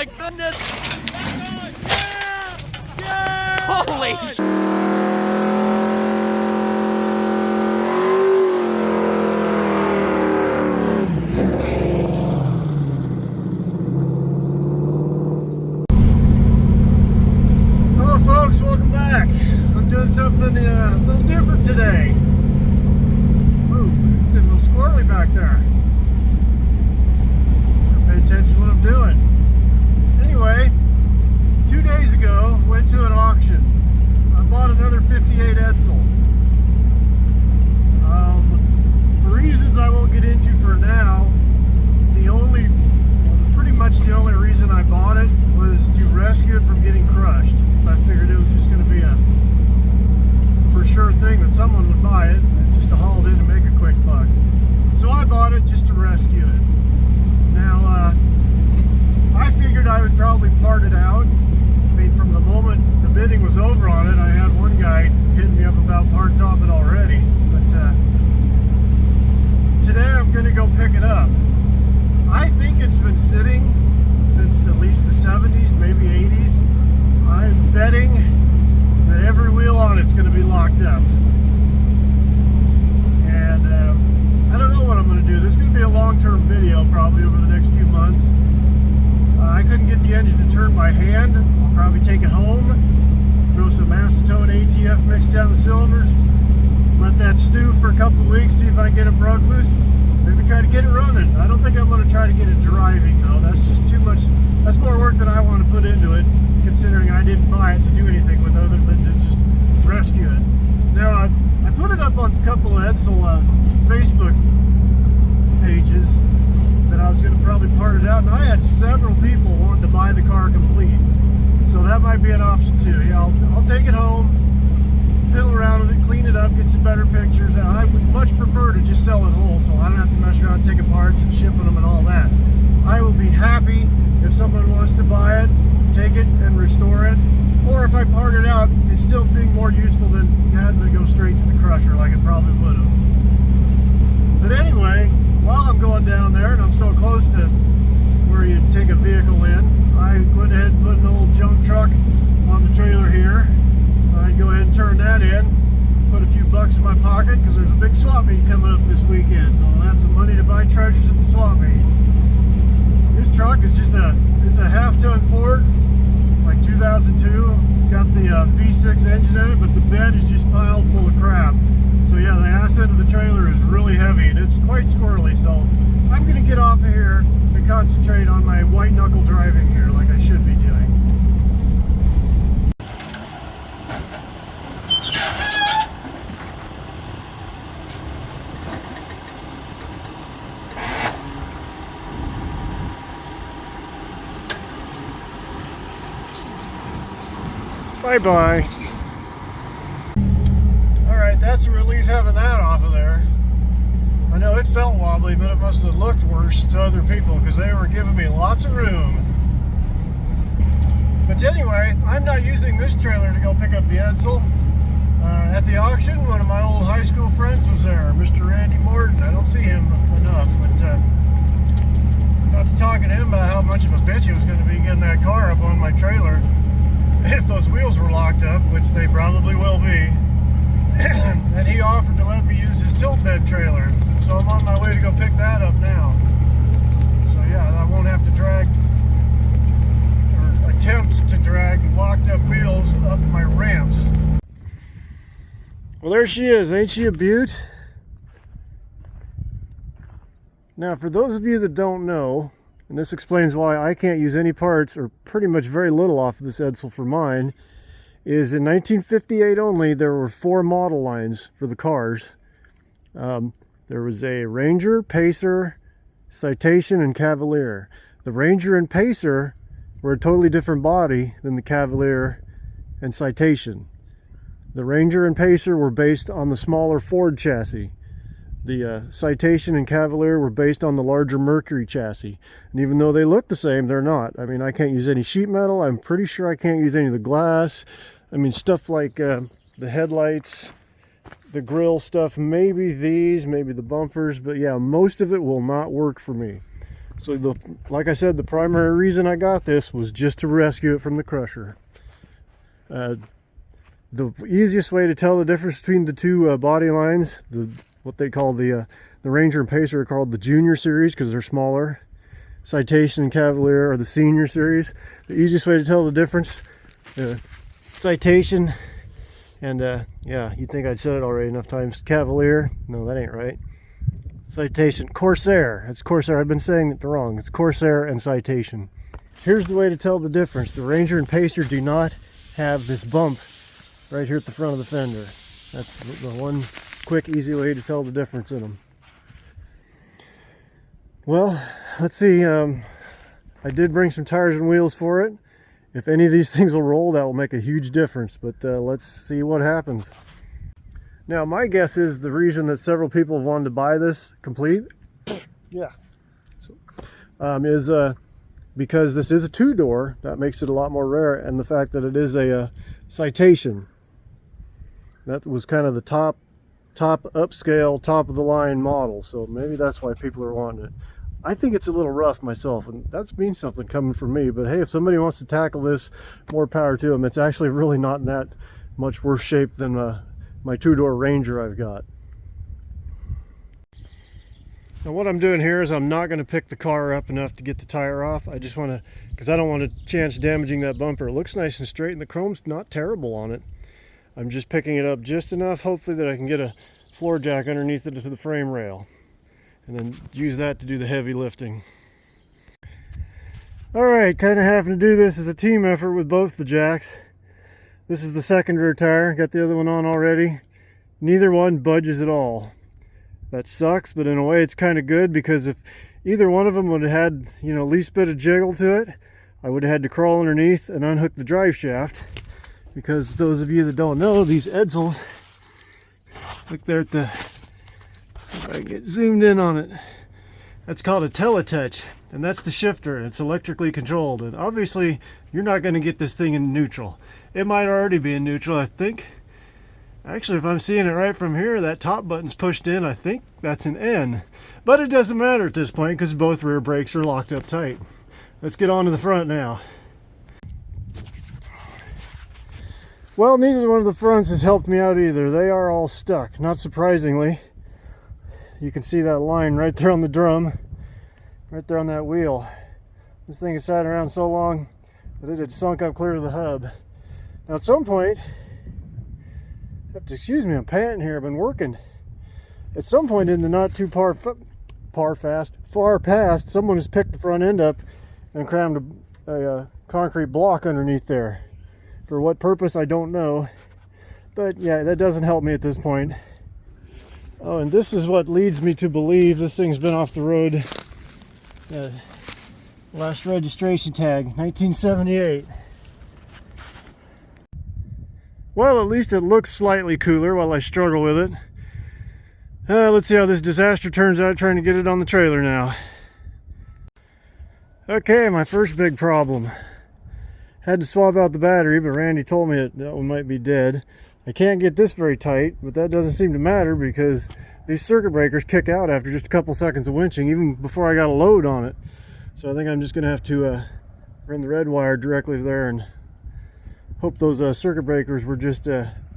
my goodness! Holy sh! Hello folks, welcome back. I'm doing something a little different today. Ooh, it's getting a little squirrely back there. Pay attention to what I'm doing. Anyway, 2 days ago, went to an auction. I bought another 58 Edsel. For reasons I won't get into for now, pretty much the only reason I bought it was to rescue it from getting crushed. I figured it was just going to be a for sure thing that someone would buy it just to haul it in and make a quick buck. So I bought it just to rescue it. Now, I figured I would probably part it out. I mean, from the moment the bidding was over on it, I had one guy hitting me up about parts off it already. But today I'm going to go pick it up. I think it's been sitting since at least the 70s, maybe 80s. I'm betting that every wheel on it's going to be locked up. And I don't know what I'm going to do. This is going to be a long-term video probably over the next few months. I couldn't get the engine to turn by hand. I'll probably take it home, throw some acetone ATF mix down the cylinders, let that stew for a couple of weeks, see if I can get it broke loose. Maybe try to get it running. I don't think I'm going to try to get it driving though. That's just too much. That's more work than I want to put into it, considering I didn't buy it to do anything with other than to just rescue it. Now, I put it up on a couple of Edsel Facebook pages that I was going to probably part it out, and I had several people wanting to buy the car complete. So that might be an option too. Yeah, I'll take it home, fiddle around with it, clean it up, get some better pictures. I would much prefer to just sell it whole, so I don't have to mess around taking parts and shipping them and all that. I will be happy if someone wants to buy it, take it and restore it, or if I part it out, it's still being more useful than having to go straight to the crusher like it probably would have. But anyway, while I'm going down there and I'm so close to where you take a vehicle in, I went ahead and put an old junk truck on the trailer here. I'd go ahead and turn that in, put a few bucks in my pocket because there's a big swap meet coming up this weekend, so I'll have some money to buy treasures at the swap meet. This truck is just it's a half-ton Ford, like 2002. Got the V6 engine in it, but the bed is just piled full of crap. So yeah, the ass end of the trailer is really heavy and it's quite squirrely, so I'm going to get off of here and concentrate on my white knuckle driving here like I should be doing. Bye-bye. Alright, that's a relief having that off of there. I know it felt wobbly, but it must have looked worse to other people because they were giving me lots of room. But anyway, I'm not using this trailer to go pick up the Edsel. At the auction, one of my old high school friends was there, Mr. Randy Morton. I don't see him enough, but got to talking to him about how much of a bitch it was going to be getting that car up on my trailer. If those wheels were locked up, which they probably will be. And he offered to let me use his tilt bed trailer. So I'm on my way to go pick that up now. So yeah, I won't have to drag or attempt to drag locked up wheels up my ramps. Well, there she is. Ain't she a beaut? Now, for those of you that don't know, and this explains why I can't use any parts or pretty much very little off of this Edsel for mine, is in 1958 only there were 4 model lines for the cars. There was a Ranger, Pacer, Citation, and Cavalier. The Ranger and Pacer were a totally different body than the Cavalier and Citation. The Ranger and Pacer were based on the smaller Ford chassis. The Citation and Cavalier were based on the larger Mercury chassis. And even though they look the same, they're not. I mean, I can't use any sheet metal. I'm pretty sure I can't use any of the glass. I mean, stuff like the headlights, the grill stuff, maybe these, maybe the bumpers. But yeah, most of it will not work for me. So like I said, the primary reason I got this was just to rescue it from the crusher. The easiest way to tell the difference between the two body lines, what they call the Ranger and Pacer are called the Junior Series because they're smaller. Citation and Cavalier are the Senior Series. The easiest way to tell the difference, Citation, and yeah, you'd think I'd said it already enough times. Cavalier, no, that ain't right. Citation, Corsair. It's Corsair. I've been saying it wrong. It's Corsair and Citation. Here's the way to tell the difference. The Ranger and Pacer do not have this bump right here at the front of the fender. That's the one quick, easy way to tell the difference in them. Well, let's see. I did bring some tires and wheels for it. If any of these things will roll, that will make a huge difference. But let's see what happens. Now, my guess is the reason that several people have wanted to buy this complete, yeah, is because this is a two-door. That makes it a lot more rare, and the fact that it is a Citation. That was kind of the top upscale, top of the line model. So maybe that's why people are wanting it. I think it's a little rough myself, and that means something coming from me. But hey, if somebody wants to tackle this, more power to them. It's actually really not in that much worse shape than my two-door Ranger I've got. Now what I'm doing here is I'm not going to pick the car up enough to get the tire off. I just want to, because I don't want a chance damaging that bumper. It looks nice and straight, and the chrome's not terrible on it. I'm just picking it up just enough, hopefully, that I can get a floor jack underneath it to the frame rail, and then use that to do the heavy lifting. Alright, kind of having to do this as a team effort with both the jacks. This is the second rear tire. Got the other one on already. Neither one budges at all. That sucks, but in a way it's kind of good, because if either one of them would have had, least bit of jiggle to it, I would have had to crawl underneath and unhook the drive shaft. Because those of you that don't know, these Edsels, look there at the, see if I can get zoomed in on it. That's called a teletouch, and that's the shifter, and it's electrically controlled. And obviously, you're not going to get this thing in neutral. It might already be in neutral, I think. Actually, if I'm seeing it right from here, that top button's pushed in. I think that's an N. But it doesn't matter at this point, because both rear brakes are locked up tight. Let's get on to the front now. Well, neither one of the fronts has helped me out either. They are all stuck, not surprisingly. You can see that line right there on the drum, right there on that wheel. This thing has sat around so long that it had sunk up clear to the hub. Now at some point, you have to excuse me, I'm panting here, I've been working. At some point in the not too far past, someone has picked the front end up and crammed a concrete block underneath there. For what purpose, I don't know. But yeah, that doesn't help me at this point. Oh, and this is what leads me to believe this thing's been off the road. Last registration tag, 1978. Well, at least it looks slightly cooler while I struggle with it. Let's see how this disaster turns out trying to get it on the trailer now. Okay, my first big problem. Had to swap out the battery, but Randy told me that one might be dead. I can't get this very tight, but that doesn't seem to matter because these circuit breakers kick out after just a couple seconds of winching, even before I got a load on it. So I think I'm just going to have to run the red wire directly to there and hope those circuit breakers were just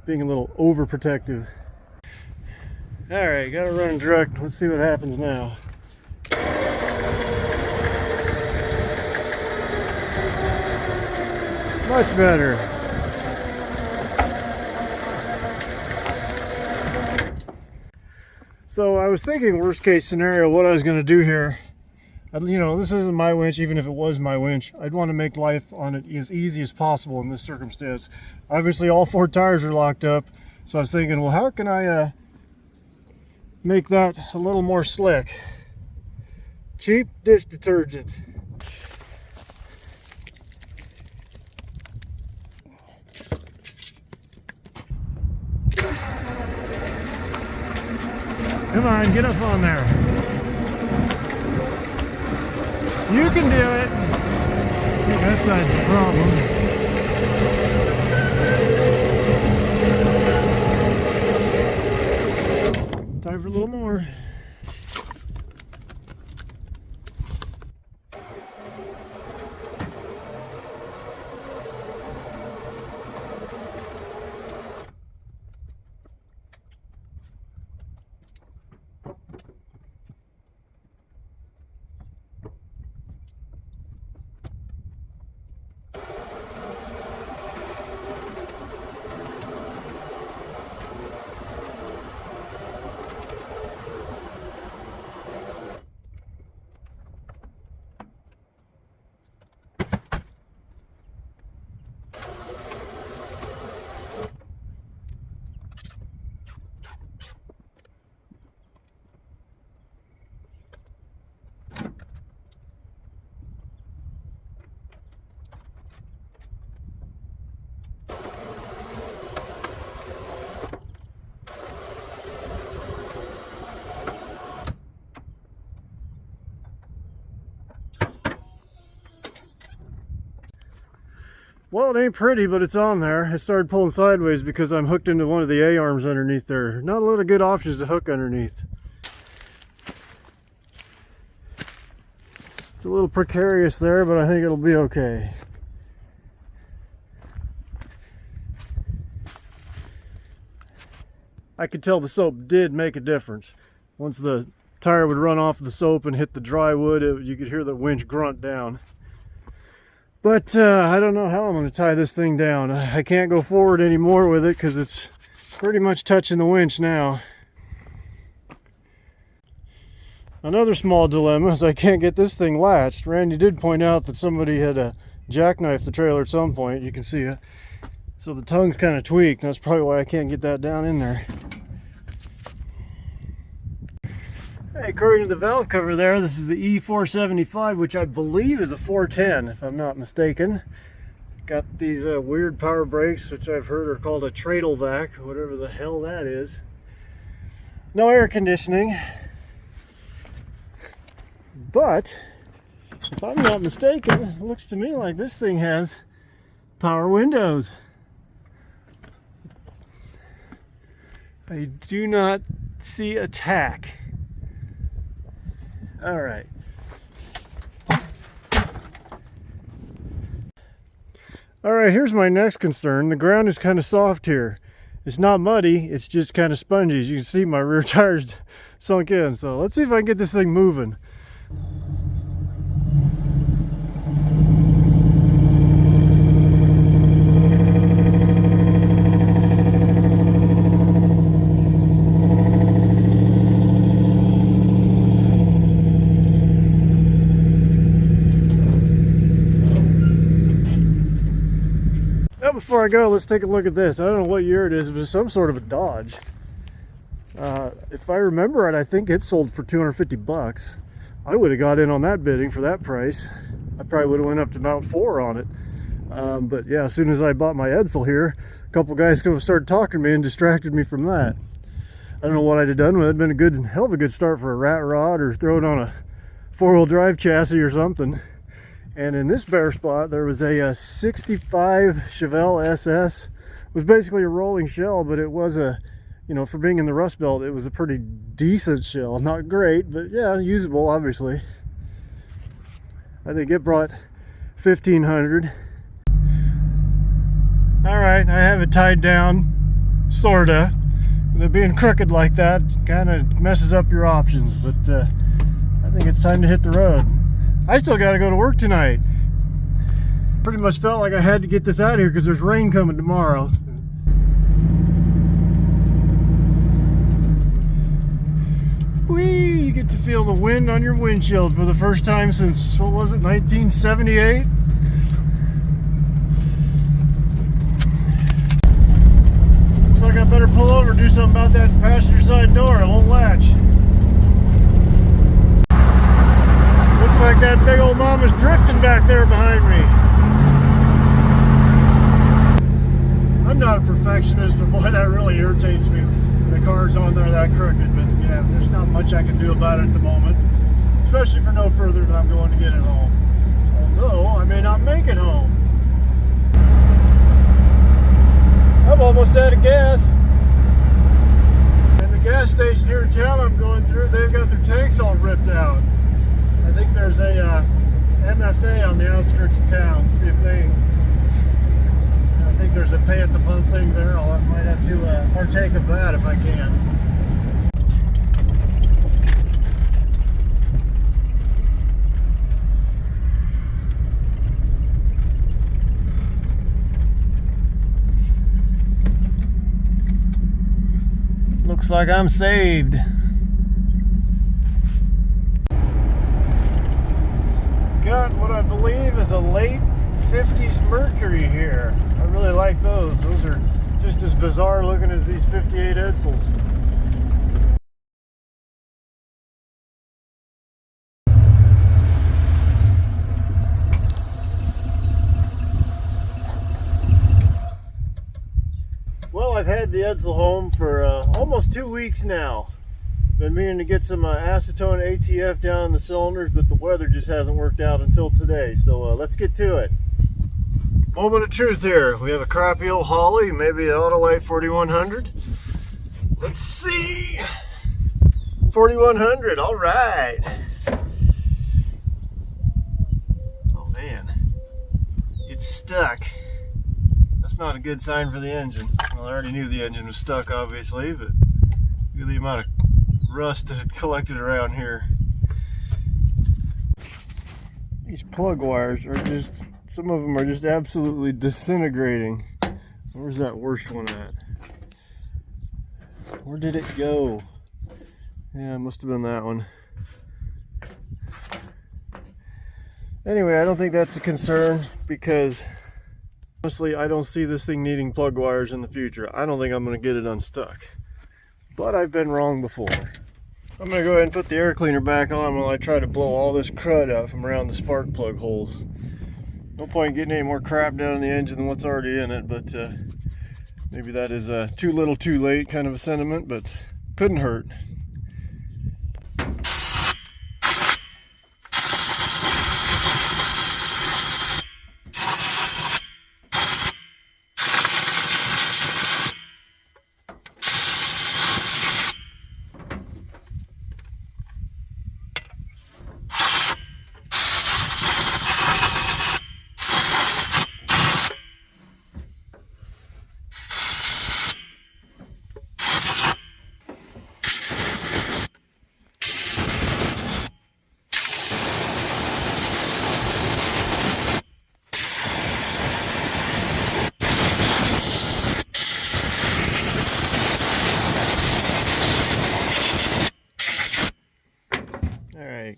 being a little overprotective. Alright, got to run direct. Let's see what happens now. Much better. So I was thinking worst case scenario what I was going to do here. This isn't my winch. Even if it was my winch, I'd want to make life on it as easy as possible in this circumstance. Obviously all four tires are locked up, so I was thinking, well, how can I make that a little more slick? Cheap dish detergent. Come on, get up on there. You can do it. That side's the problem. Time for a little more. Well, it ain't pretty, but it's on there. I started pulling sideways because I'm hooked into one of the A-arms underneath there. Not a lot of good options to hook underneath. It's a little precarious there, but I think it'll be okay. I could tell the soap did make a difference. Once the tire would run off the soap and hit the dry wood, you could hear the winch grunt down. But I don't know how I'm going to tie this thing down. I can't go forward anymore with it because it's pretty much touching the winch now. Another small dilemma is I can't get this thing latched. Randy did point out that somebody had jackknifed the trailer at some point. You can see it. So the tongue's kind of tweaked. That's probably why I can't get that down in there. Hey, according to the valve cover there, this is the E475, which I believe is a 410, if I'm not mistaken. Got these weird power brakes, which I've heard are called a Tradle vac, whatever the hell that is. No air conditioning. But, if I'm not mistaken, it looks to me like this thing has power windows. I do not see a tack. All right. All right, here's my next concern. The ground is kind of soft here. It's not muddy, it's just kind of spongy. As you can see, my rear tire's sunk in. So let's see if I can get this thing moving. Before I go, let's take a look at this. I don't know what year it is, but it's some sort of a Dodge. If I remember right, I think it sold for 250 bucks. I would have got in on that bidding for that price. I probably would have went up to about 4 on it. But yeah, as soon as I bought my Edsel here, a couple guys come and started talking to me and distracted me from that. I don't know what I'd have done with it. It'd been a hell of a good start for a rat rod or throw it on a 4-wheel drive chassis or something. And in this bare spot, there was a 65 Chevelle SS. It was basically a rolling shell, but it was a, you know, for being in the Rust Belt, it was a pretty decent shell. Not great, but yeah, usable, obviously. I think it brought 1,500. All right, I have it tied down, sorta. And it being crooked like that kind of messes up your options, but I think it's time to hit the road. I still got to go to work tonight. Pretty much felt like I had to get this out of here because there's rain coming tomorrow. Whee! You get to feel the wind on your windshield for the first time since, what was it, 1978? Looks like I better pull over and do something about that passenger side door. It won't latch. Looks like that big old mama's drifting back there behind me. I'm not a perfectionist, but boy, that really irritates me. The car's on there that crooked, but yeah, there's not much I can do about it at the moment. Especially for no further than I'm going to get it home. Although, I may not make it home. I'm almost out of gas. And the gas station here in town I'm going through, they've got their tanks all ripped out. I think there's a MFA on the outskirts of town. See if they, I think there's a pay at the pump thing there. I might have to partake of that if I can. Looks like I'm saved. Got what I believe is a late 50s Mercury here. I really like those. Those are just as bizarre looking as these 58 Edsels. Well, I've had the Edsel home for almost 2 weeks now. Been meaning to get some acetone ATF down in the cylinders, but the weather just hasn't worked out until today. So let's get to it. Moment of truth here. We have a crappy old Holly, maybe an Autolite 4100. Let's see. 4100, all right. Oh man, it's stuck. That's not a good sign for the engine. Well, I already knew the engine was stuck, obviously, but look at the amount of rust that had collected around here. These plug wires are just, some of them are just absolutely disintegrating. Where's that worst one at? Where did it go? Yeah, it must have been that one. Anyway, I don't think that's a concern because honestly, I don't see this thing needing plug wires in the future. I don't think I'm going to get it unstuck. But I've been wrong before. I'm going to go ahead and put the air cleaner back on while I try to blow all this crud out from around the spark plug holes. No point in getting any more crap down in the engine than what's already in it, but maybe that is too little too late kind of a sentiment, but couldn't hurt.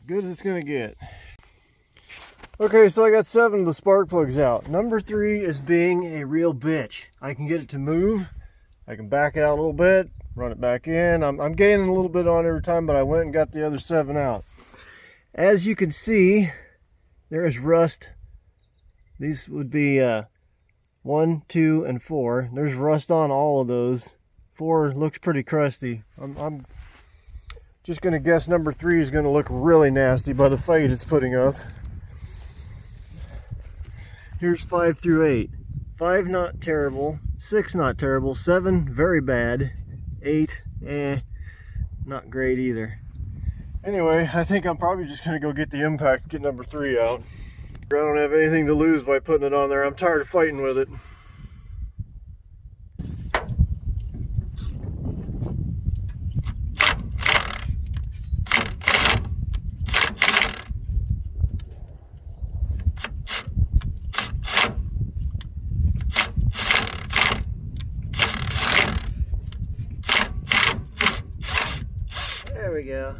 Good as it's gonna get. Okay, so I got 7 of the spark plugs out. Number 3 is being a real bitch. I can get it to move. I can back it out a little bit, run it back in. I'm gaining a little bit on every time, but I went and got the other 7 out. As you can see, there is rust. These would be 1, 2, and 4. There's rust on all of those. 4 looks pretty crusty. I'm just going to guess number 3 is going to look really nasty by the fight it's putting up. Here's 5 through 8. 5 not terrible, 6 not terrible, 7 very bad, 8 not great either. Anyway, I think I'm probably just going to go get the impact, get number 3 out. I don't have anything to lose by putting it on there. I'm tired of fighting with it. There we go.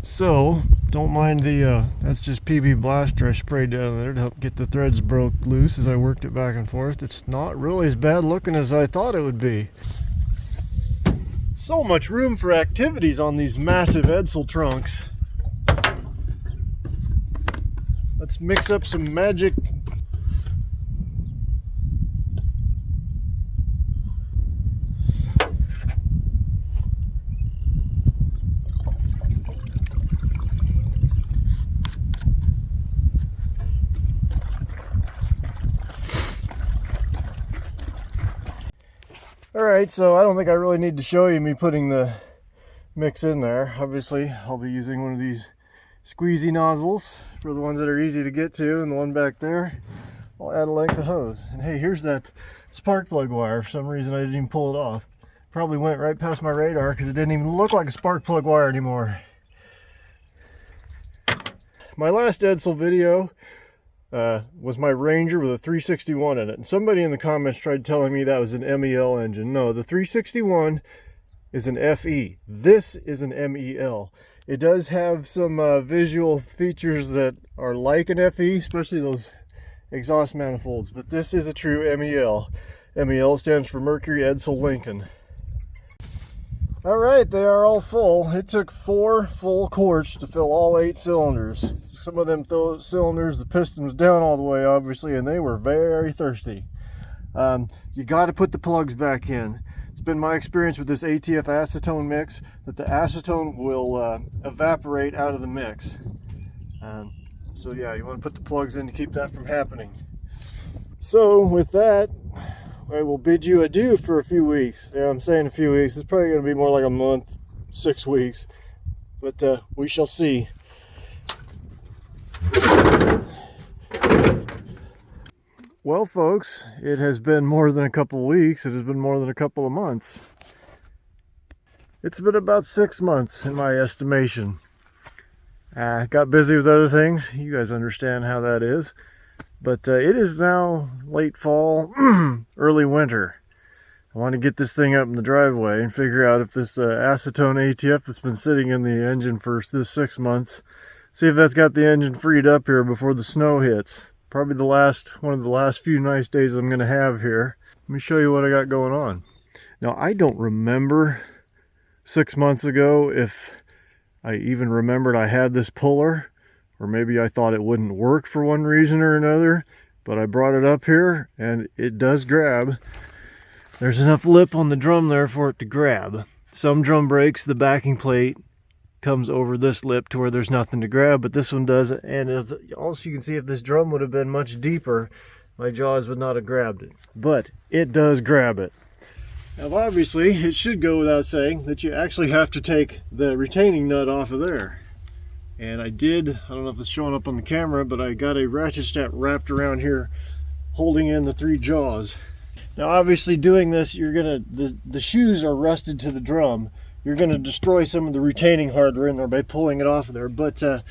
So, don't mind the, that's just PB Blaster I sprayed down there to help get the threads broke loose as I worked it back and forth. It's not really as bad looking as I thought it would be. So much room for activities on these massive Edsel trunks. Let's mix up some magic. Alright, so I don't think I really need to show you me putting the mix in there. Obviously, I'll be using one of these squeezy nozzles for the ones that are easy to get to, and the one back there, I'll add a length of hose. And hey, here's that spark plug wire. For some reason, I didn't even pull it off. Probably went right past my radar because it didn't even look like a spark plug wire anymore. My last Edsel video was my Ranger with a 361 in it, and somebody in the comments tried telling me that was an MEL engine. No, the 361 is an FE. This is an MEL. It does have some visual features that are like an FE, especially those exhaust manifolds, but this is a true MEL. MEL stands for Mercury Edsel Lincoln. Alright, they are all full. It took 4 full quarts to fill all 8 cylinders. Some of them cylinders, the piston was down all the way, obviously, and they were very thirsty. You got to put the plugs back in. It's been my experience with this ATF acetone mix that the acetone will evaporate out of the mix. So yeah, you want to put the plugs in to keep that from happening. So with that, I will bid you adieu for a few weeks. Yeah, I'm saying a few weeks. It's probably going to be more like a month, 6 weeks. But we shall see. Well, folks, it has been more than a couple weeks. It has been more than a couple of months. It's been about 6 months in my estimation. Got busy with other things. You guys understand how that is. But it is now late fall, early winter. I want to get this thing up in the driveway and figure out if this acetone ATF that's been sitting in the engine for this 6 months, see if that's got the engine freed up here before the snow hits. Probably one of the last few nice days I'm going to have here. Let me show you what I got going on. Now, I don't remember 6 months ago if I even remembered I had this puller, or maybe I thought it wouldn't work for one reason or another, but I brought it up here and it does grab. There's enough lip on the drum there for it to grab. Some drum brakes, the backing plate comes over this lip to where there's nothing to grab, but this one does. And as also you can see, if this drum would have been much deeper, my jaws would not have grabbed it. But it does grab it. Now obviously, it should go without saying that you actually have to take the retaining nut off of there. And I did, I don't know if it's showing up on the camera, but I got a ratchet strap wrapped around here holding in the 3 jaws. Now obviously doing this, the shoes are rusted to the drum. You're going to destroy some of the retaining hardware in there by pulling it off of there. But the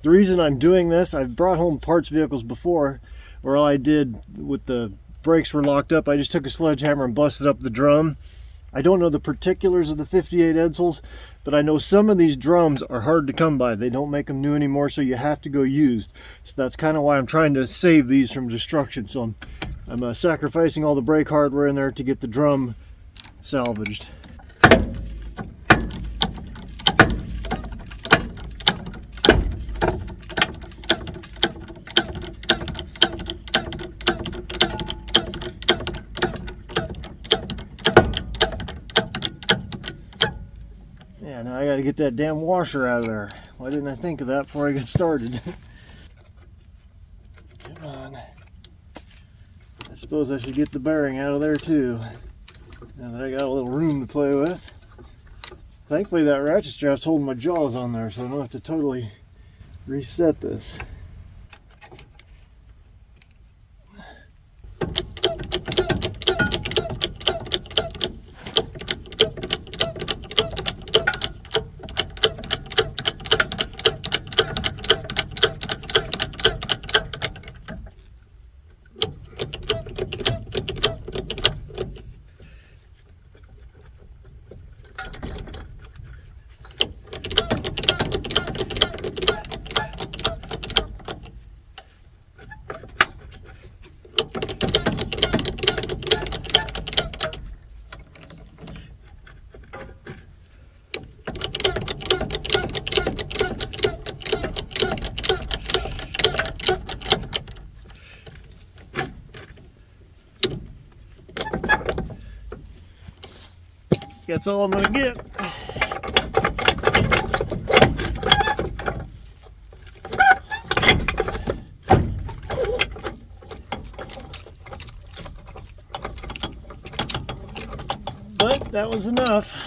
reason I'm doing this, I've brought home parts vehicles before where all I did with the brakes were locked up, I just took a sledgehammer and busted up the drum. I don't know the particulars of the 58 Edsels, but I know some of these drums are hard to come by. They don't make them new anymore, so you have to go used. So that's kind of why I'm trying to save these from destruction. So I'm sacrificing all the brake hardware in there to get the drum salvaged. Yeah, now I got to get that damn washer out of there. Why didn't I think of that before I get started? Come on. I suppose I should get the bearing out of there too, now that I got a little room to play with. Thankfully that ratchet strap's holding my jaws on there, so I don't have to totally reset this. That's all I'm gonna get. But that was enough.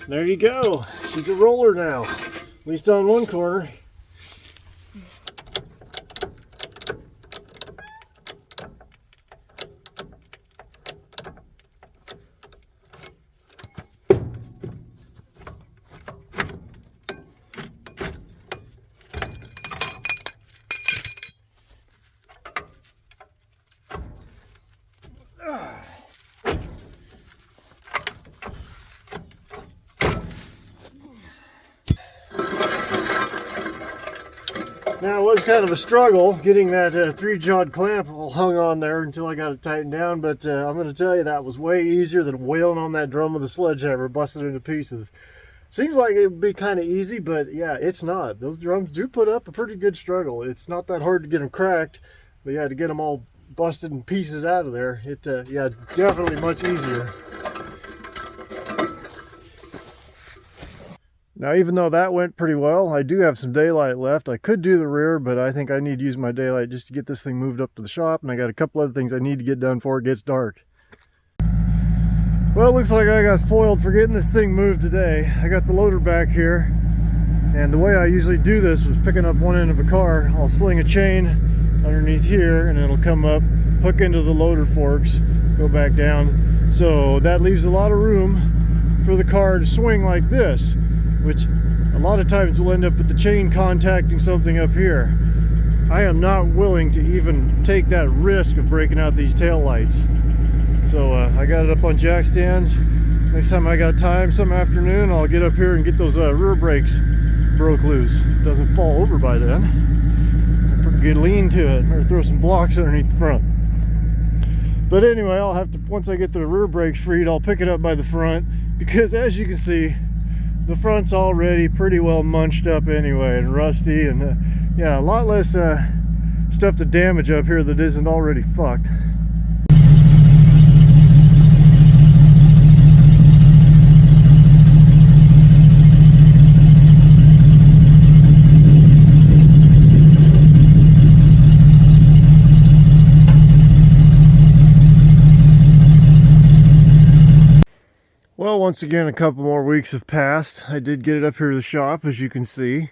There you go. She's a roller now, at least on one corner. Now, it was kind of a struggle getting that 3-jawed clamp all hung on there until I got it tightened down, but I'm going to tell you that was way easier than wailing on that drum with a sledgehammer, busted into pieces. Seems like it would be kind of easy, but yeah, it's not. Those drums do put up a pretty good struggle. It's not that hard to get them cracked, but yeah, to get them all busted in pieces out of there, yeah, definitely much easier. Now, even though that went pretty well, I do have some daylight left. I could do the rear, but I think I need to use my daylight just to get this thing moved up to the shop, and I got a couple other things I need to get done before it gets dark. Well, it looks like I got foiled for getting this thing moved today. I got the loader back here, and the way I usually do this was picking up one end of a car. I'll sling a chain underneath here, and it'll come up, hook into the loader forks, go back down. So that leaves a lot of room for the car to swing like this, which a lot of times will end up with the chain contacting something up here. I am not willing to even take that risk of breaking out these tail lights. So I got it up on jack stands. Next time I got time, some afternoon, I'll get up here and get those rear brakes broke loose. It doesn't fall over by then. I'll get lean to it, or throw some blocks underneath the front. But anyway, I'll have to, once I get the rear brakes freed, I'll pick it up by the front, because as you can see, the front's already pretty well munched up anyway and rusty, and yeah, a lot less stuff to damage up here that isn't already fucked. Well, once again, a couple more weeks have passed. I did get it up here to the shop, as you can see.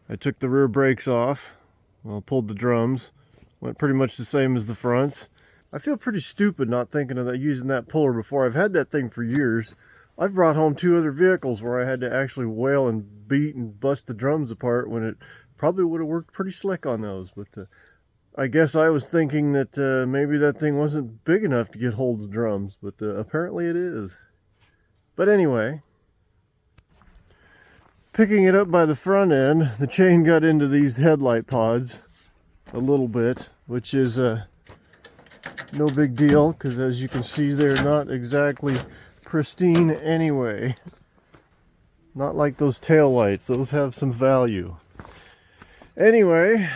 I took the rear brakes off, pulled the drums, went pretty much the same as the fronts. I feel pretty stupid not thinking of using that puller before. I've had that thing for years. I've brought home 2 other vehicles where I had to actually wail and beat and bust the drums apart when it probably would have worked pretty slick on those. But I guess I was thinking that maybe that thing wasn't big enough to get hold of the drums, but apparently it is. But anyway, picking it up by the front end, the chain got into these headlight pods a little bit, which is no big deal, because as you can see, they're not exactly pristine anyway. Not like those tail lights. Those have some value. Anyway,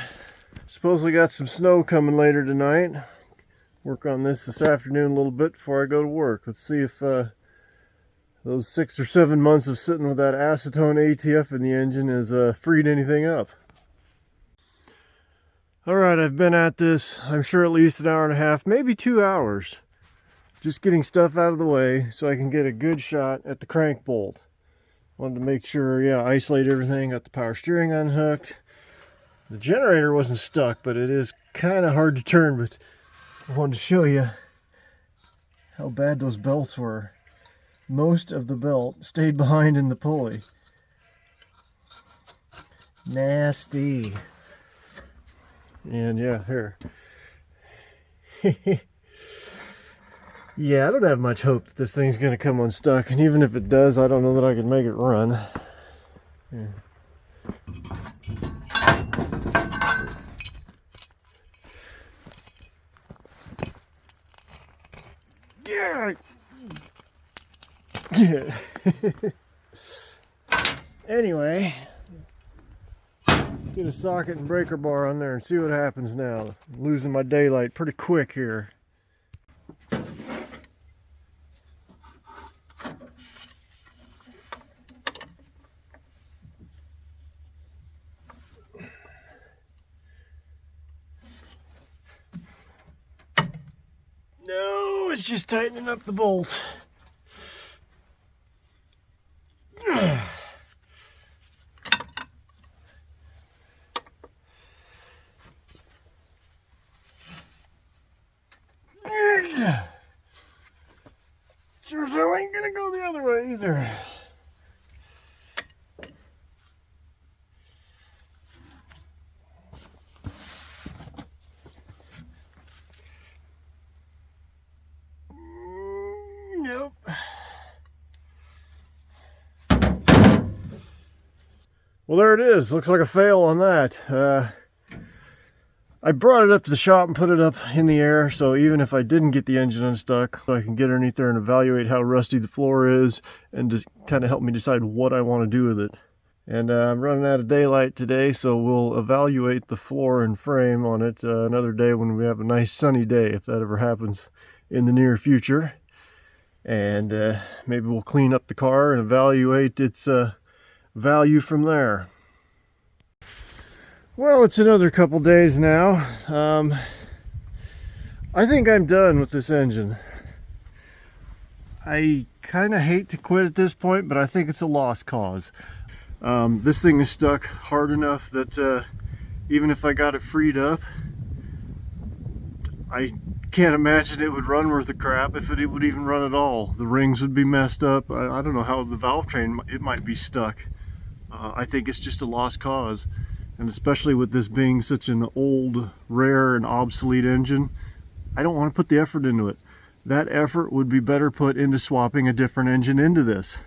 supposedly got some snow coming later tonight. Work on this afternoon a little bit before I go to work. Let's see if those 6 or 7 months of sitting with that acetone ATF in the engine has freed anything up. Alright, I've been at this, I'm sure at least an hour and a half, maybe 2 hours. Just getting stuff out of the way so I can get a good shot at the crank bolt. Wanted to make sure, yeah, isolate everything, got the power steering unhooked. The generator wasn't stuck, but it is kind of hard to turn, but I wanted to show you how bad those belts were. Most of the belt stayed behind in the pulley. Nasty. And yeah, here. Yeah, I don't have much hope that this thing's going to come unstuck. And even if it does, I don't know that I can make it run. Here. Yeah. Yeah. Anyway, let's get a socket and breaker bar on there and see what happens now. I'm losing my daylight pretty quick here. No, it's just tightening up the bolt. Sure as hell ain't gonna go the other way either. Nope. Well, there it is. Looks like a fail on that. I brought it up to the shop and put it up in the air, so even if I didn't get the engine unstuck, I can get underneath there and evaluate how rusty the floor is and just kind of help me decide what I want to do with it. And I'm running out of daylight today, so we'll evaluate the floor and frame on it another day when we have a nice sunny day, if that ever happens in the near future. And maybe we'll clean up the car and evaluate its value from there. Well, it's another couple days now. I think I'm done with this engine. I kind of hate to quit at this point, but I think it's a lost cause. This thing is stuck hard enough that even if I got it freed up, I can't imagine it would run worth a crap if it would even run at all. The rings would be messed up. I don't know how the valve train, it might be stuck. I think it's just a lost cause. And especially with this being such an old, rare, and obsolete engine, I don't want to put the effort into it. That effort would be better put into swapping a different engine into this.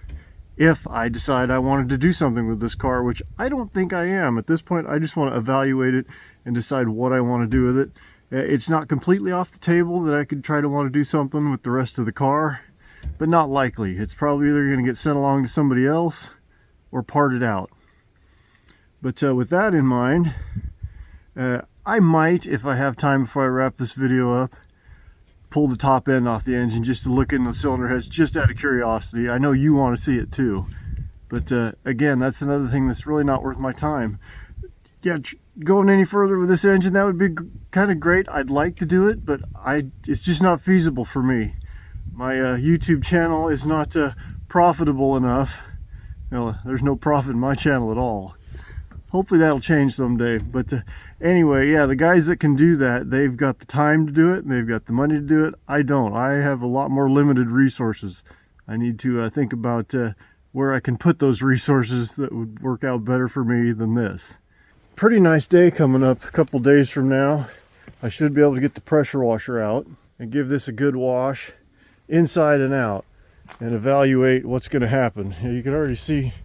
If I decide I wanted to do something with this car, which I don't think I am. At this point, I just want to evaluate it and decide what I want to do with it. It's not completely off the table that I could try to want to do something with the rest of the car, but not likely. It's probably either going to get sent along to somebody else or parted out. But with that in mind, I might, if I have time before I wrap this video up, pull the top end off the engine just to look in the cylinder heads, just out of curiosity. I know you want to see it too. But again, that's another thing that's really not worth my time. Yeah, going any further with this engine, that would be kind of great. I'd like to do it, but it's just not feasible for me. My YouTube channel is not profitable enough. There's no profit in my channel at all. Hopefully that'll change someday. But anyway, yeah, the guys that can do that, they've got the time to do it and they've got the money to do it. I don't. I have a lot more limited resources. I need to think about where I can put those resources that would work out better for me than this. Pretty nice day coming up a couple days from now. I should be able to get the pressure washer out and give this a good wash inside and out and evaluate what's going to happen. You can already see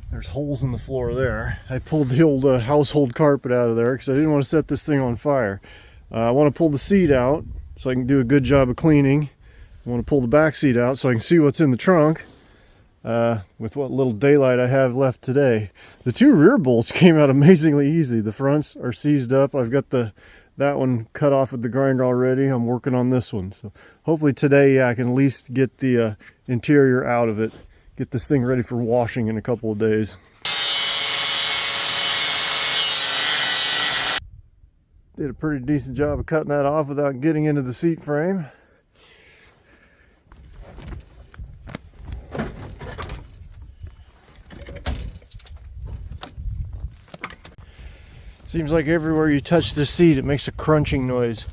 there's holes in the floor there. I pulled the old household carpet out of there because I didn't want to set this thing on fire. I want to pull the seat out so I can do a good job of cleaning. I want to pull the back seat out so I can see what's in the trunk with what little daylight I have left today. The two rear bolts came out amazingly easy. The fronts are seized up. I've got that one cut off with the grinder already. I'm working on this one. So hopefully today, yeah, I can at least get the interior out of it. Get this thing ready for washing in a couple of days. Did a pretty decent job of cutting that off without getting into the seat frame. Seems like everywhere you touch the seat, it makes a crunching noise.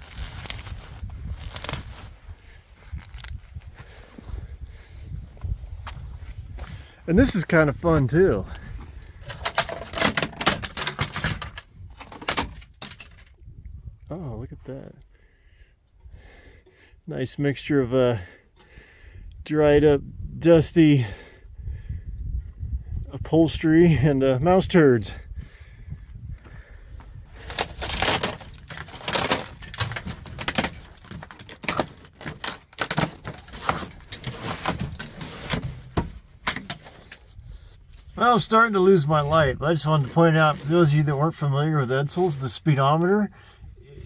And this is kind of fun too. Oh, look at that. Nice mixture of dried up, dusty upholstery and mouse turds. Well, I'm starting to lose my light, but I just wanted to point out, for those of you that weren't familiar with Edsel's, the speedometer,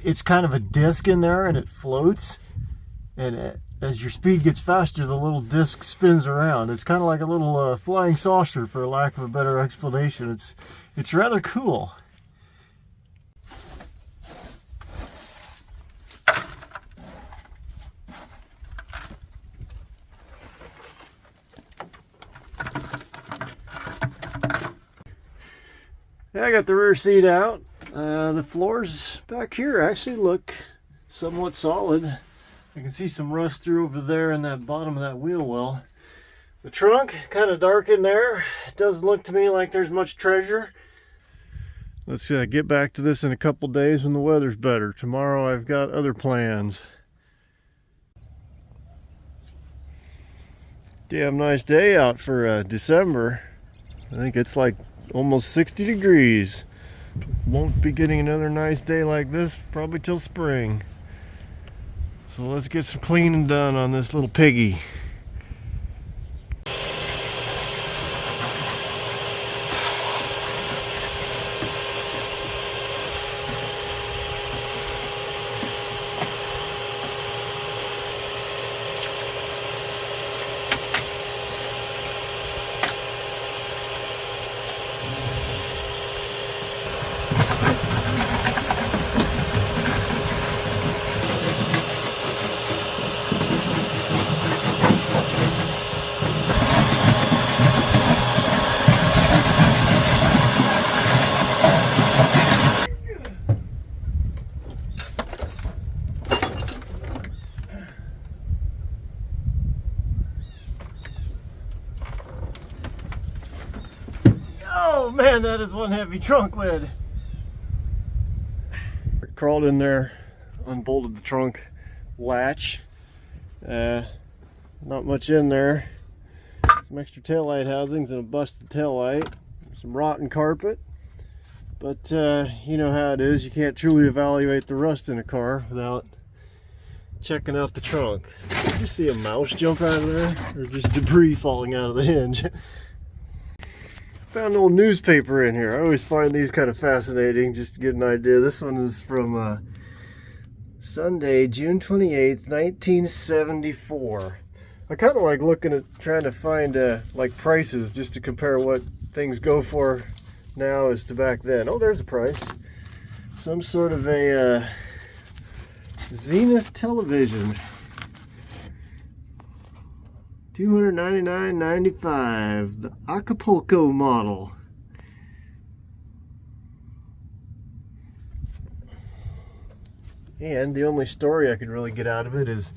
it's kind of a disc in there and it floats. And as your speed gets faster, the little disc spins around. It's kind of like a little flying saucer, for lack of a better explanation. It's rather cool. Yeah, I got the rear seat out. The floors back here actually look somewhat solid. I can see some rust through over there in that bottom of that wheel well. The trunk, kind of dark in there. It doesn't look to me like there's much treasure. Let's get back to this in a couple days when the weather's better. Tomorrow I've got other plans. Damn nice day out for December. I think it's like almost 60 degrees. Won't be getting another nice day like this probably till spring. So let's get some cleaning done on this little piggy. Oh man, that is one heavy trunk lid. Crawled in there, unbolted the trunk latch. Not much in there. Some extra taillight housings and a busted taillight. Some rotten carpet. But you know how it is. You can't truly evaluate the rust in a car without checking out the trunk. Did you see a mouse jump out of there? Or just debris falling out of the hinge? Found an old newspaper in here. I always find these kind of fascinating just to get an idea. This one is from Sunday, June 28th, 1974. I kind of like looking at trying to find like prices just to compare what things go for now as to back then. Oh, there's a price. Some sort of a Zenith television. $299.95, the Acapulco model. And the only story I could really get out of it is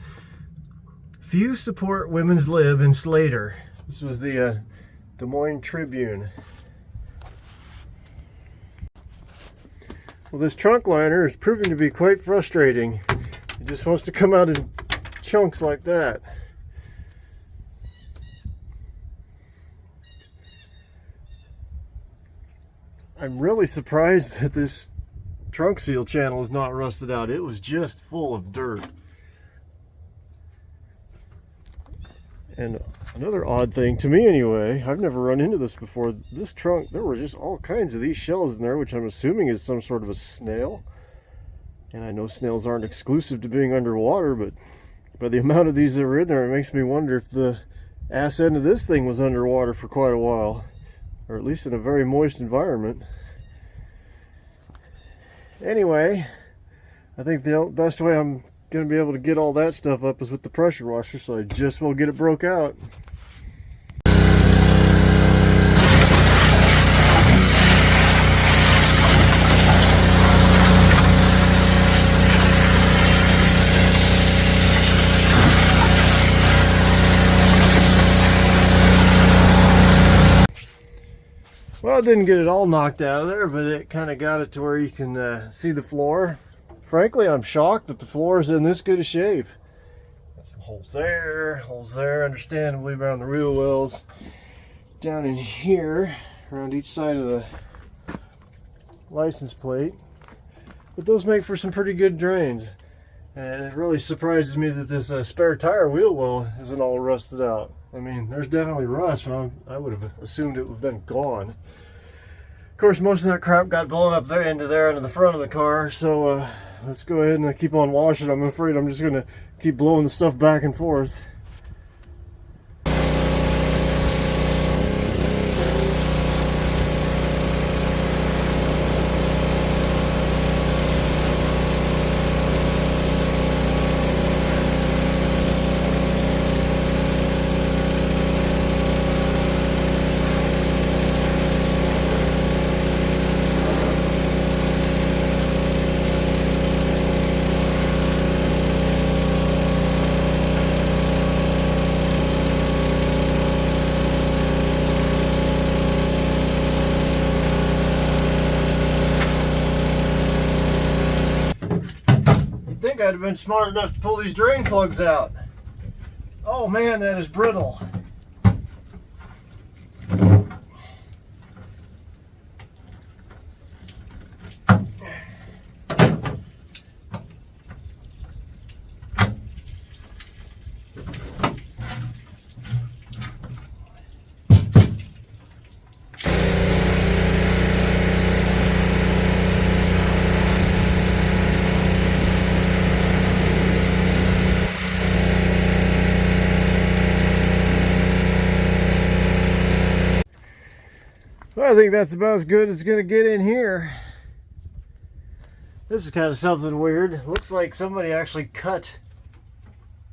few support women's lib in Slater. This was the Des Moines Tribune. Well, this trunk liner is proving to be quite frustrating. It just wants to come out in chunks like that. I'm really surprised that this trunk seal channel is not rusted out. It was just full of dirt. And another odd thing, to me anyway, I've never run into this before. This trunk, there were just all kinds of these shells in there, which I'm assuming is some sort of a snail. And I know snails aren't exclusive to being underwater, but by the amount of these that were in there, it makes me wonder if the ass end of this thing was underwater for quite a while. Or at least in a very moist environment. Anyway, I think the best way I'm going to be able to get all that stuff up is with the pressure washer, so I just will get it broke out. Well, I didn't get it all knocked out of there, but it kind of got it to where you can see the floor. Frankly, I'm shocked that the floor is in this good a shape. Got some holes there, understandably around the wheel wells. Down in here, around each side of the license plate. But those make for some pretty good drains. And it really surprises me that this spare tire wheel well isn't all rusted out. I mean, there's definitely rust, but I would have assumed it would have been gone. Of course, most of that crap got blown up there into the front of the car, so let's go ahead and keep on washing. I'm afraid I'm just going to keep blowing the stuff back and forth. I'd have been smart enough to pull these drain plugs out. Oh man, that is brittle. I think that's about as good as it's going to get in here. This is kind of something weird. Looks like somebody actually cut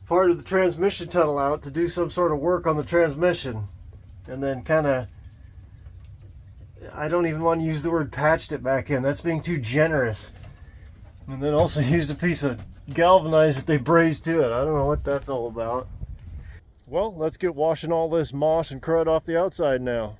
part of the transmission tunnel out to do some sort of work on the transmission. And then kind of, I don't even want to use the word patched it back in. That's being too generous. And then also used a piece of galvanized that they brazed to it. I don't know what that's all about. Well, let's get washing all this moss and crud off the outside now.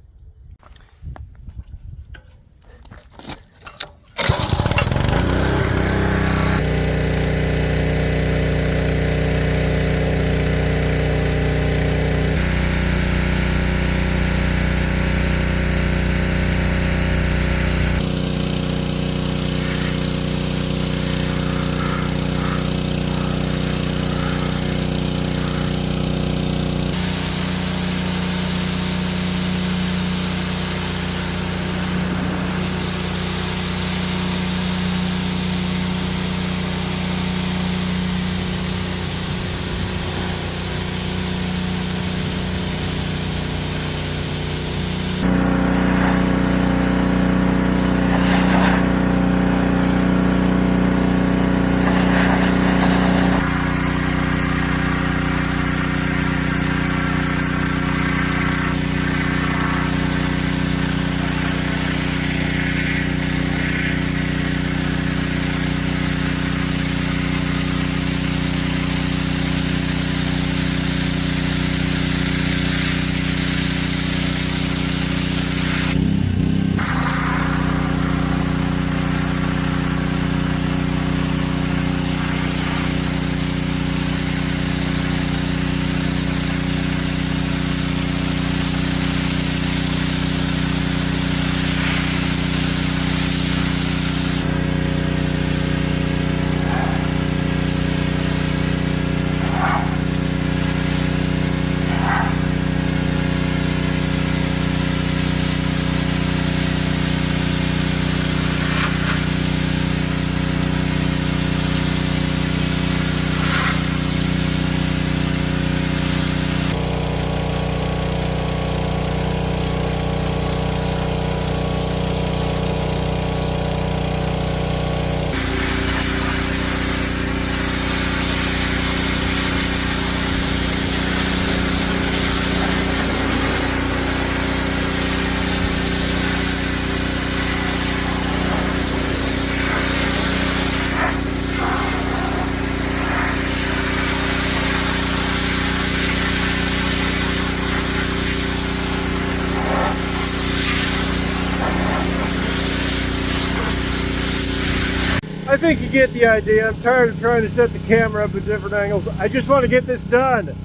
I think you get the idea. I'm tired of trying to set the camera up at different angles. I just want to get this done.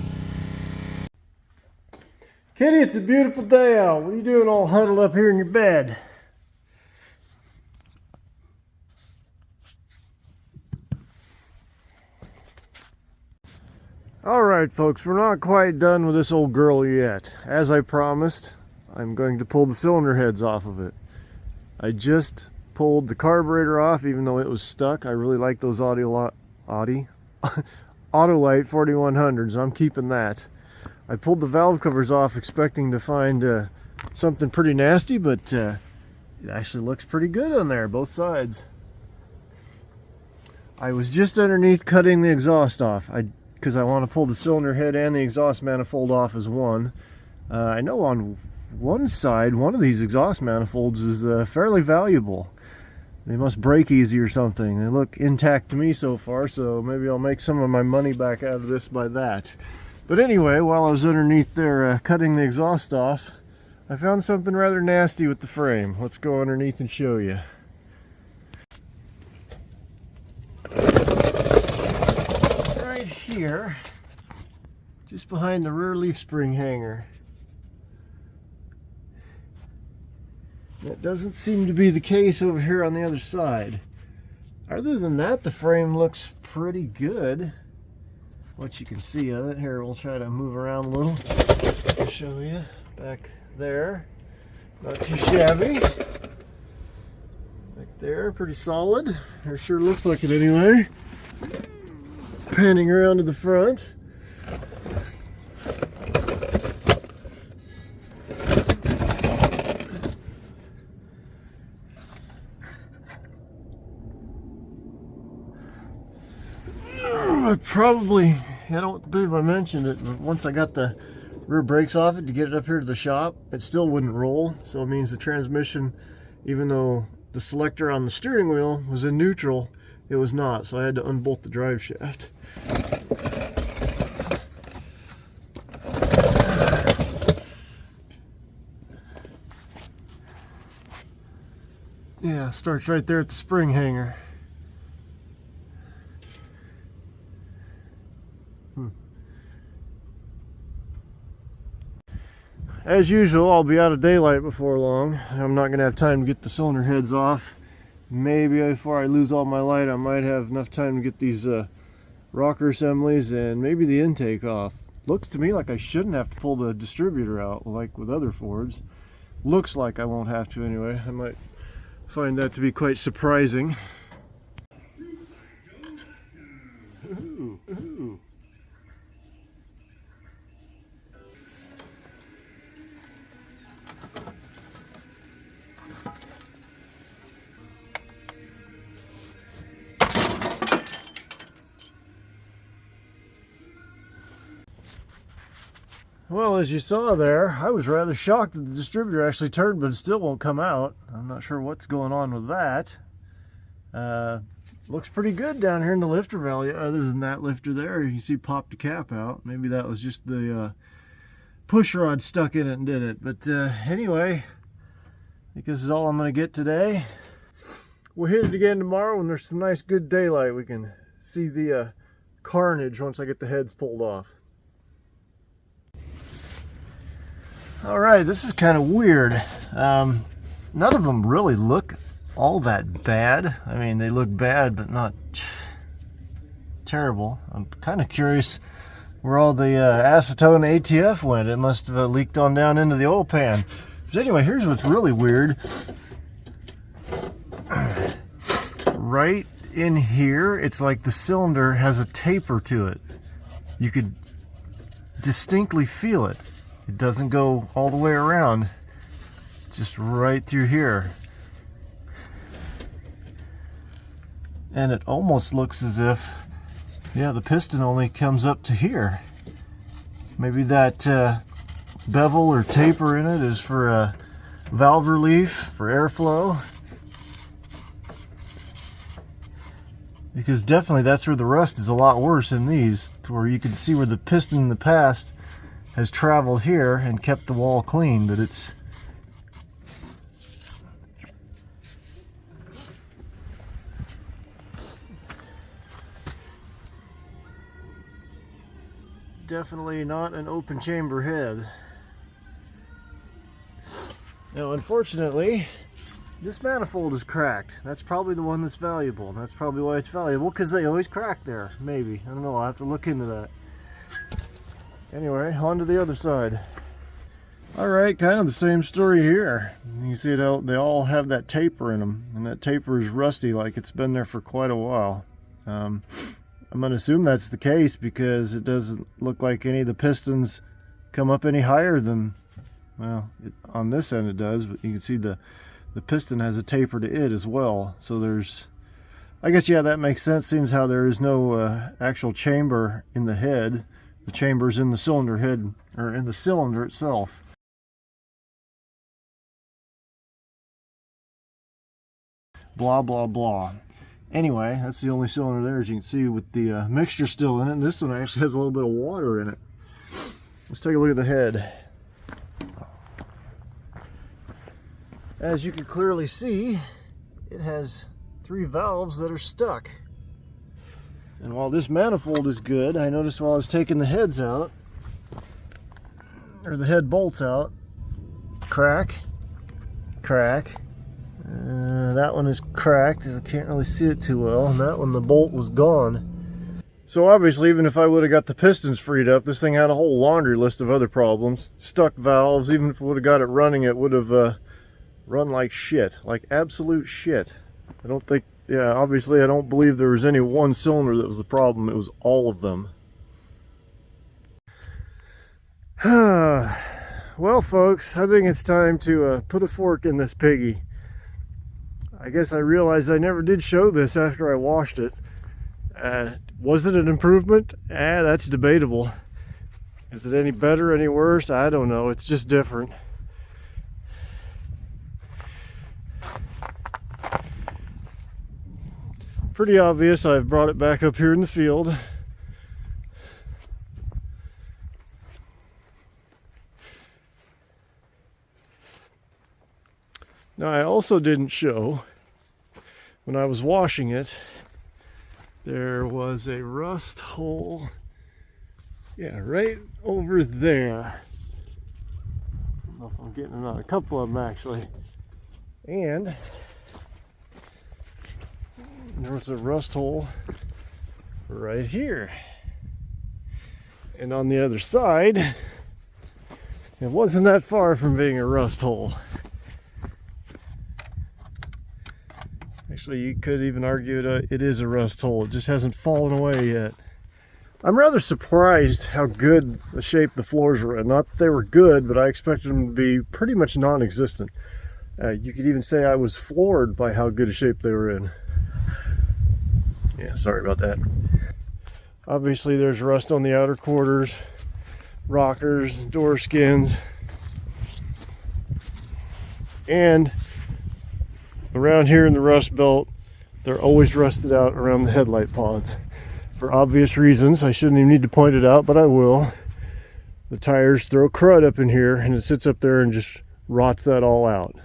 Kitty, it's a beautiful day out. What are you doing all huddled up here in your bed? Alright folks, we're not quite done with this old girl yet. As I promised, I'm going to pull the cylinder heads off of it. I just pulled the carburetor off even though it was stuck. I really like those Autolite 4100s. I'm keeping that. I pulled the valve covers off expecting to find something pretty nasty, but it actually looks pretty good on there, both sides. I was just underneath cutting the exhaust off because I want to pull the cylinder head and the exhaust manifold off as one. I know on one side, one of these exhaust manifolds is fairly valuable. They must break easy or something. They look intact to me so far, so maybe I'll make some of my money back out of this by that. But anyway, while I was underneath there cutting the exhaust off, I found something rather nasty with the frame. Let's go underneath and show you. Right here, just behind the rear leaf spring hanger. That doesn't seem to be the case over here on the other side. Other than that, the frame looks pretty good. What you can see of it. Here, we'll try to move around a little. I'll show you. Back there. Not too shabby. Back there, pretty solid. It sure looks like it anyway. Panning around to the front. I don't believe I mentioned it, but once I got the rear brakes off it to get it up here to the shop, it still wouldn't roll. So it means the transmission, even though the selector on the steering wheel was in neutral, it was not. So I had to unbolt the drive shaft. Yeah, starts right there at the spring hanger. As usual, I'll be out of daylight before long. I'm not going to have time to get the cylinder heads off. Maybe before I lose all my light, I might have enough time to get these rocker assemblies and maybe the intake off. Looks to me like I shouldn't have to pull the distributor out like with other Fords. Looks like I won't have to anyway. I might find that to be quite surprising. Ooh, ooh. Well, as you saw there, I was rather shocked that the distributor actually turned, but it still won't come out. I'm not sure what's going on with that. Looks pretty good down here in the lifter valley. Other than that lifter there, you can see popped the cap out. Maybe that was just the push rod stuck in it and did it. But anyway, I think this is all I'm going to get today. We'll hit it again tomorrow when there's some nice good daylight. We can see the carnage once I get the heads pulled off. Alright, this is kind of weird. None of them really look all that bad. I mean, they look bad, but not terrible. I'm kind of curious where all the acetone ATF went. It must have leaked on down into the oil pan. But anyway, here's what's really weird. Right in here, it's like the cylinder has a taper to it. You could distinctly feel it. It doesn't go all the way around, just right through here. And it almost looks as if, yeah, the piston only comes up to here. Maybe that bevel or taper in it is for valve relief, for airflow. Because definitely that's where the rust is a lot worse in these, to where you can see where the piston in the past has traveled here and kept the wall clean, but it's definitely not an open chamber head. Now, unfortunately, this manifold is cracked. That's probably the one that's valuable, and that's probably why it's valuable, because they always crack there. Maybe. I don't know. I'll have to look into that. Anyway, on to the other side. Alright, kind of the same story here. You see they all have that taper in them, and that taper is rusty like it's been there for quite a while. I'm going to assume that's the case because it doesn't look like any of the pistons come up any higher than, well, on this end it does, but you can see the piston has a taper to it as well. So there's, I guess, yeah, that makes sense, seems how there is no actual chamber in the head. The chamber's in the cylinder head, or in the cylinder itself. Blah, blah, blah. Anyway, that's the only cylinder there, as you can see, with the mixture still in it. And this one actually has a little bit of water in it. Let's take a look at the head. As you can clearly see, it has 3 valves that are stuck. And while this manifold is good, I noticed while I was taking the heads out, or the head bolts out, crack, crack. That one is cracked, I can't really see it too well, and that one, the bolt was gone. So obviously, even if I would have got the pistons freed up, this thing had a whole laundry list of other problems. Stuck valves, even if I would have got it running, it would have run like shit, like absolute shit. I don't think, yeah, obviously I don't believe there was any one cylinder that was the problem. It was all of them. Well, folks, I think it's time to put a fork in this piggy. I guess I realized I never did show this after I washed it. Was it an improvement? That's debatable. Is it any better, any worse? I don't know. It's just different. Pretty obvious I've brought it back up here in the field. Now I also didn't show, when I was washing it, there was a rust hole, yeah, right over there. I don't know if I'm getting it on, a couple of them actually. And there was a rust hole right here. And on the other side, it wasn't that far from being a rust hole. Actually, you could even argue it is a rust hole. It just hasn't fallen away yet. I'm rather surprised how good the shape the floors were in. Not that they were good, but I expected them to be pretty much non-existent. You could even say I was floored by how good a shape they were in. Yeah, sorry about that. Obviously, there's rust on the outer quarters, rockers, door skins, and around here in the rust belt, they're always rusted out around the headlight pods. For obvious reasons, I shouldn't even need to point it out, but I will. The tires throw crud up in here, and it sits up there and just rots that all out.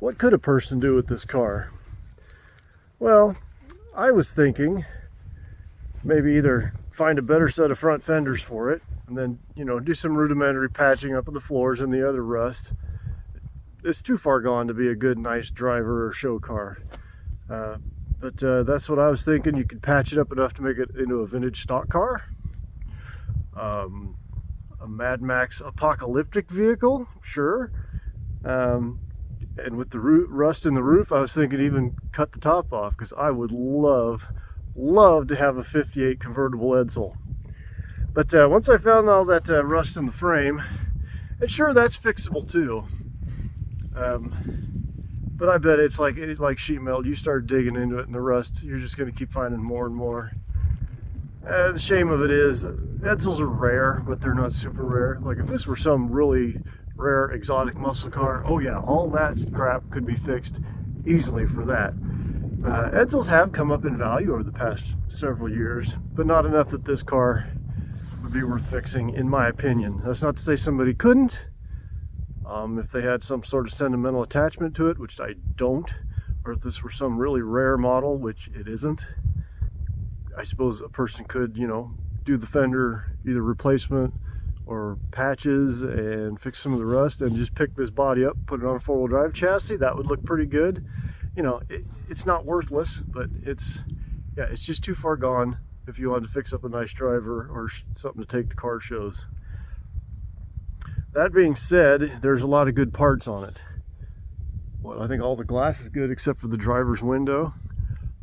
What could a person do with this car? Well, I was thinking maybe either find a better set of front fenders for it, and then, do some rudimentary patching up of the floors and the other rust. It's too far gone to be a good, nice driver or show car. But that's what I was thinking. You could patch it up enough to make it into a vintage stock car. A Mad Max apocalyptic vehicle, sure. And with the rust in the roof, I was thinking even cut the top off, because I would love to have a 58 convertible Edsel. But once I found all that rust in the frame, and sure, that's fixable too. But I bet it's like sheet metal. You start digging into it and the rust, you're just going to keep finding more and more. The shame of it is, Edsels are rare, but they're not super rare. Like if this were some really rare exotic muscle car, oh yeah, all that crap could be fixed easily for that. Edsels have come up in value over the past several years, but not enough that this car would be worth fixing, in my opinion. That's not to say somebody couldn't. If they had some sort of sentimental attachment to it, which I don't, or if this were some really rare model, which it isn't, I suppose a person could, do the fender either replacement or patches and fix some of the rust and just pick this body up, put it on a four-wheel drive chassis. That would look pretty good. It's not worthless, but it's just too far gone if you wanted to fix up a nice driver or something to take to car shows. That being said, there's a lot of good parts on it. Well, I think all the glass is good except for the driver's window.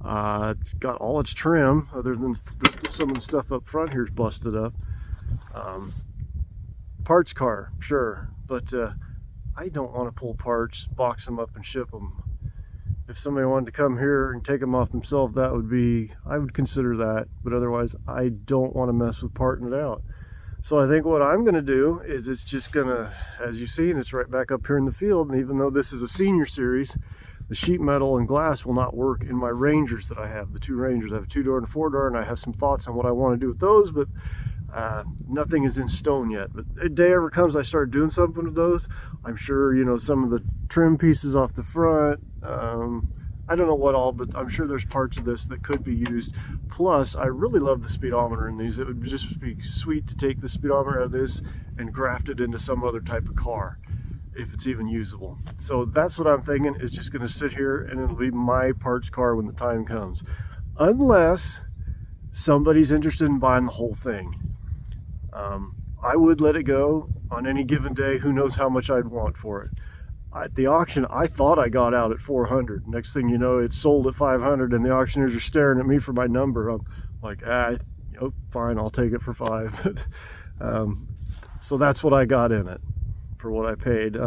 It's got all its trim, other than some of the stuff up front here is busted up. Parts car, sure, but I don't want to pull parts, box them up and ship them. If somebody wanted to come here and take them off themselves, I would consider that, but otherwise I don't want to mess with parting it out. So I think what I'm going to do is it's just going to, as you've seen, it's right back up here in the field. And even though this is a senior series, the sheet metal and glass will not work in my Rangers that I have, the two Rangers. I have a 2-door and a 4-door, and I have some thoughts on what I want to do with those, but nothing is in stone yet. But a day ever comes I start doing something with those, I'm sure, some of the trim pieces off the front, I don't know what all, but I'm sure there's parts of this that could be used. Plus, I really love the speedometer in these. It would just be sweet to take the speedometer out of this and graft it into some other type of car, if it's even usable. So that's what I'm thinking, is just going to sit here and it'll be my parts car when the time comes. Unless somebody's interested in buying the whole thing. I would let it go on any given day. Who knows how much I'd want for it. At the auction, I thought I got out at 400. Next thing you know, it's sold at 500, and the auctioneers are staring at me for my number. I'm like, fine, I'll take it for 5. So that's what I got in it for what I paid.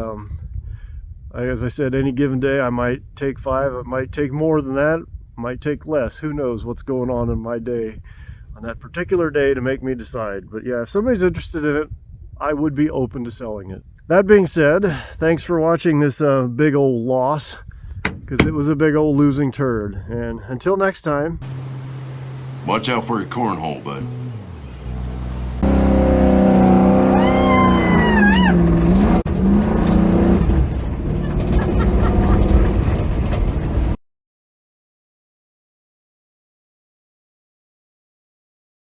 As I said, any given day I might take 5. It might take more than that. Might take less. Who knows what's going on in my day on that particular day to make me decide. But yeah, if somebody's interested in it, I would be open to selling it. That being said, thanks for watching this big old loss, because it was a big old losing turd. And until next time, watch out for your cornhole, bud.